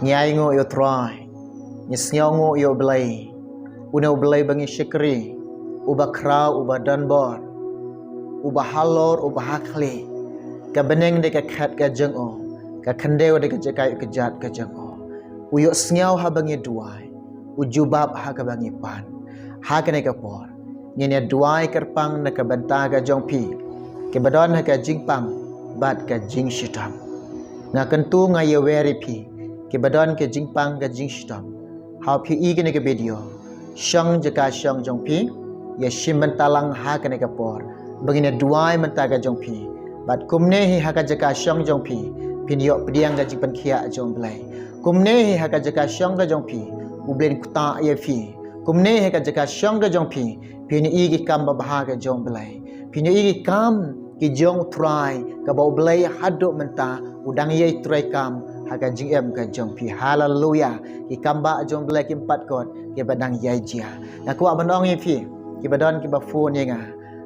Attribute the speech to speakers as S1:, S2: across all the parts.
S1: Nyai ngo yo try. Nyesnyo ngo yo belai. Una belai bangi syikri. Uba krau, uba danbor. Uba halor, uba hakli. Ka beneng de ka khat ka jeng o. Ka kendeu de ka jekai ka jat ka jeng o. Uyo sngau ha bangi duai. Ujubab ha ka bangi pan. Ha ka ne ka por. Nyene duai kerpang na ka banta ka jong pi. Ke badon ha ka jingpang. Bat ka jing shitam. Nga kentu nga ye weri pi. Ke badon ke jingpang ka jing shitam. How pi i ke ne ka video. Syang jaka syang jong pi. Ya shim bentalang ha ka ne ka por. Begini duai menta ka jong pi. Bat kumne hi ha ka jaka syang jong pi. Pin yok pediang ka jingpan kia jong belai. Kumne hi ha ka jaka syang ka jong pi. Ublen kuta ye fi. Kumne hi ka jaka syang ka jong pi. Pin i ki kam babha ka jong belai. Pin i ki kam ki jong try ka bau belai haduk menta udang ye try kam ha ka jing em ka jong pi. Hallelujah. Ki kamba jong belai ki empat kot ki badang ye jia. Na ku abandong ye fi. Ki badon ki ba phone ye nga.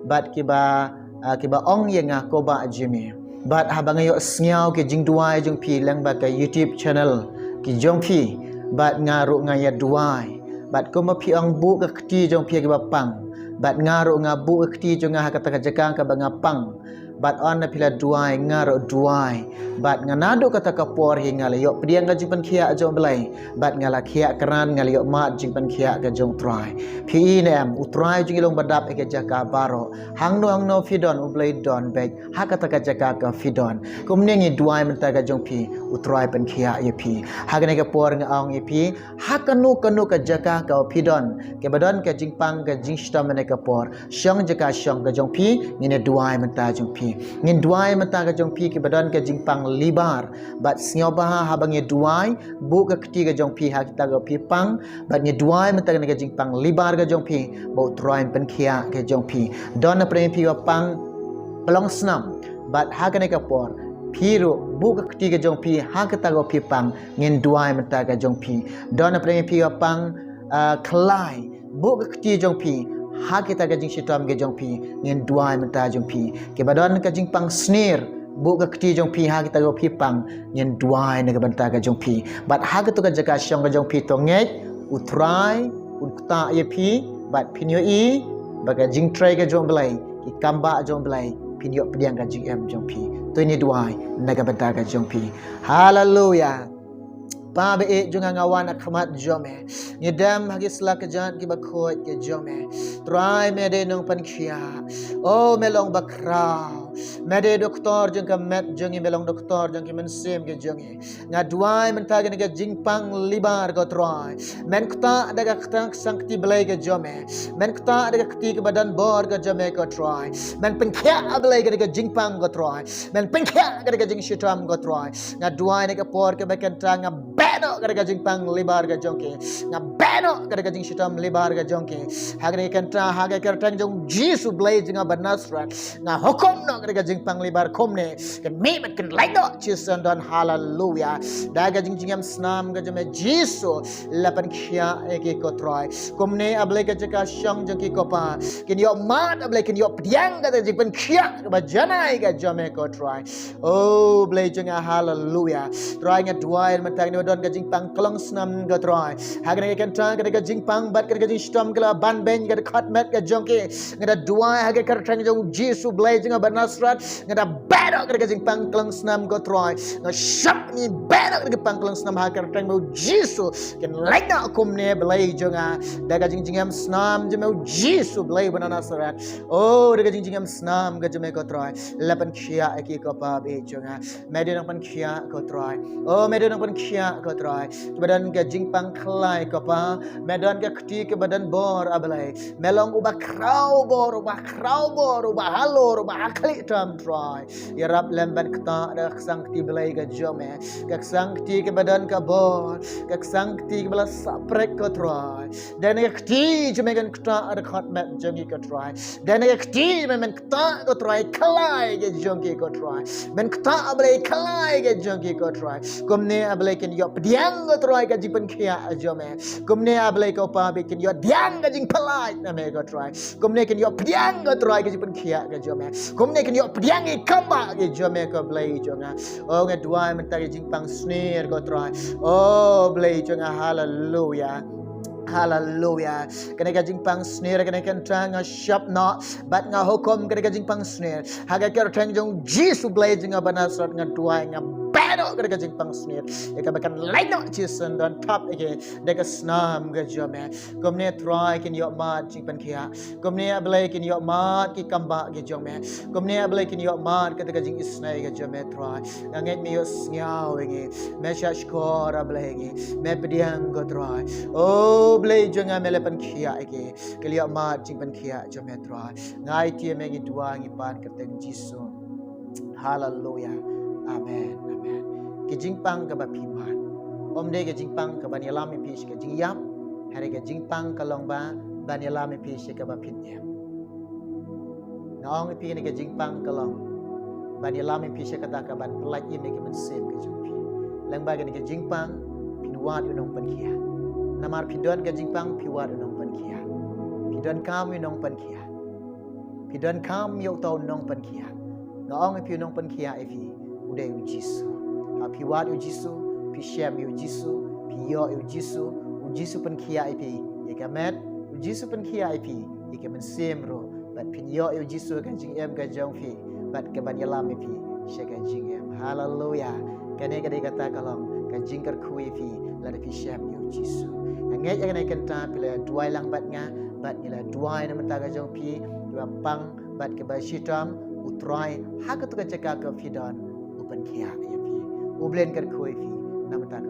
S1: Bat ki ba ong ye nga ko ba jimi. Bat habang yo sngau ki jing duai jong pi lang ba ka YouTube channel ki jong pi. Bat ngaru ngaya duai. Bat ko ma pi ong bu ka kti jong pi ki ba pang. Bat ngaru ngabu ka kti jong nga kata ka jakang ka ba ngapang. Bat on na pila duai ngaru duai. Bat nganado kata ka por hi ngala yo pediang ka jingpan kia jong belai. Bat ngala kia keran ngala yo mat jingpan kia ka jong try. Pi nem utrai jing ilong badap ke jaka baro. Hangno fidon ublai don beg. Ha kata ka jaka ka fidon. Kumnengi duai menta ka jong pi utrai pen kia ye pi. Ha ka por ngaong ye pi. Ha kanu ka jaka ka fidon. Ke badon ka jingpang ka jingstam ka por. Syang jaka syang ka jong pi ngine duai menta jong pi. Ngin duai menta ka jong pi ki badon ka jingpang libar. Bat snyo baha habang ye duai bu ka kti ka jong pi ha kita ka pi pang. Bat ye duai menta ka jingpang libar ka jong pi bo troin pen kia ka jong pi. Don na prem pi wa pang pelong snam. Bat ha ka ka por Piro bu ka kti ka jong pi ha kita ka pi pang ngin duai menta ka jong pi. Don na prem pi wa pang kelai bu ka kti jong pi ha kita ka jing shitam ke jong pi ngin duai menta jong pi. Ke badon ka jing pang snare bu ka kti jong pi ha kita ka pi pang ngin duai na ka banta ka jong pi. Bat ha ka to ka jaka syang ka jong pi to ngej utrai utkta ye pi bat pinyo i baga jing try ka jong belai ki kamba jong belai pinyo pediang ka jing em jong pi. To ni duai na ka banta ka jong pi. Hallelujah. Pa be junga ngawan akhmat jome ngedam hagi slak jan ki bakhot ke jome try me de nong pan khia o melong bakra me de doktor jung ka met jungi melong doktor jung ki men sem ke jungi nga duai men ta ke jingpang libar go try men kta daga ktang sankti belai ke jome men kta daga kti ke badan bor ke jome ko try men pen khia belai ke jingpang go try men pen khia ke jing shitam go try nga duai ne ke por ke bakan ta nga beno kada jing pang libar ga jongke nga beno kada jing shitam libar ga jongke hagre kanta haga kertang jong jisu blai jinga banasra nga hukum no kada jing pang libar komne kan me mat kan laido chison don hallelujah daga jing jingam snam ga jame jisu lapan khia eke ko troy komne ablai ga jaka syang jongki ko pa kin yo mat ablai kin yo pdiang ga jing pen khia ba janai ga jame ko troy oh blai jinga hallelujah troy nga duai matang ni don ga jingpang kelong snam ga troy hagre kenta ga jingpang bat ga jing stom ga ban ben ga khat met ga jongke ga duai hagre kartang jong jisu blai jinga banasrat ga bado ga jingpang kelong snam ga troy ga shap ni bado ga pang kelong snam ha kartang mo jisu ken laina komne blai jonga daga jingjingam snam jeme jisu blai banasrat oh daga jingjingam snam ga jeme ko troy lapan khia eki ko pa be jonga medin pan khia ko troy oh medin pan khia ko troy badan ke jingpang khlai ko pa medan ke kti ke badan bor abalai melong uba krau bor uba halor uba akli tam troy ya rab lemban kta da sang kti belai ke jome ke sang kti ke badan ka bor ke sang kti ke bala saprek ko troy dan ke kti jome kan kta ada khat met jongi ko troy dan ke kti men kta ko troy khlai ke jongi ko troy men kta abalai khlai ke jongi ko troy komne abalai ken yo pediang ko try ka jing kia jome kumne ablay ko pa bikin yo diang ka jing palai na me ko try kumne kin yo pediang ko try ka jing kia ka jome kumne kin yo pediang I kamba ka jome ko blay jonga oh nga duai mentari jing pang snare ko try oh blay jonga hallelujah Hallelujah. Kena kajing pang snare kena kentang shop no bat nga hukum kena kajing pang snare. Haga ker tang jong Jesus blazing abana sort nga duai nga battle kena kajing pang snare. Eka bakan line no Jesus dan top again. Deka snam ga jome. Komne try kin yo mat jing pan kia. Komne ablay kin yo mat ki kamba ga jome. Komne ablay kin yo mat kena kajing isnai ga jome try. Nganget mi yo sngau igi. Me shashkor ablay igi. Me pediang go try. Oh blay jonga melepan kia ege kelia mat jing pan kia jometra ngai tie megi dua ngi pan kerteng jisu hallelujah amen amen ke jing pang ka ba piman om de ke jing pang ka ban yalam pi ke jing yam hari ke jing pang ka long ba ban yalam pi ka ba pin yam naong pi ne ke jing pang ka long ban yalam pi ka ta ka ban plai ye me ke ban sem ke jing pi lang ba ke jing pang pinwa du nong pan kia namar pidon ka jingpang piwar nong pan kia pidon kam nong pan kia pidon kam yo tau nong pan kia ngaong pi nong pan kia evi ude u jisu ha piwar u jisu pi shem u jisu pi yo u jisu pan kia evi ye kamet u jisu pan kia evi ye kamen semro bat pin yo u jisu kan jing em ka jong fi bat ka ban yalam evi sheka jing em hallelujah kane ka de kata kalong ka jing kar khu evi la de pi shem u jisu ngai yang naik kenta bila duai lang bat nga bat nila duai na mentaga jong pi dua pang bat ke ba shitam utrai ha ka tu ka ceka ka fidon upan kia ya pi ublen kar khoi fi na mentaga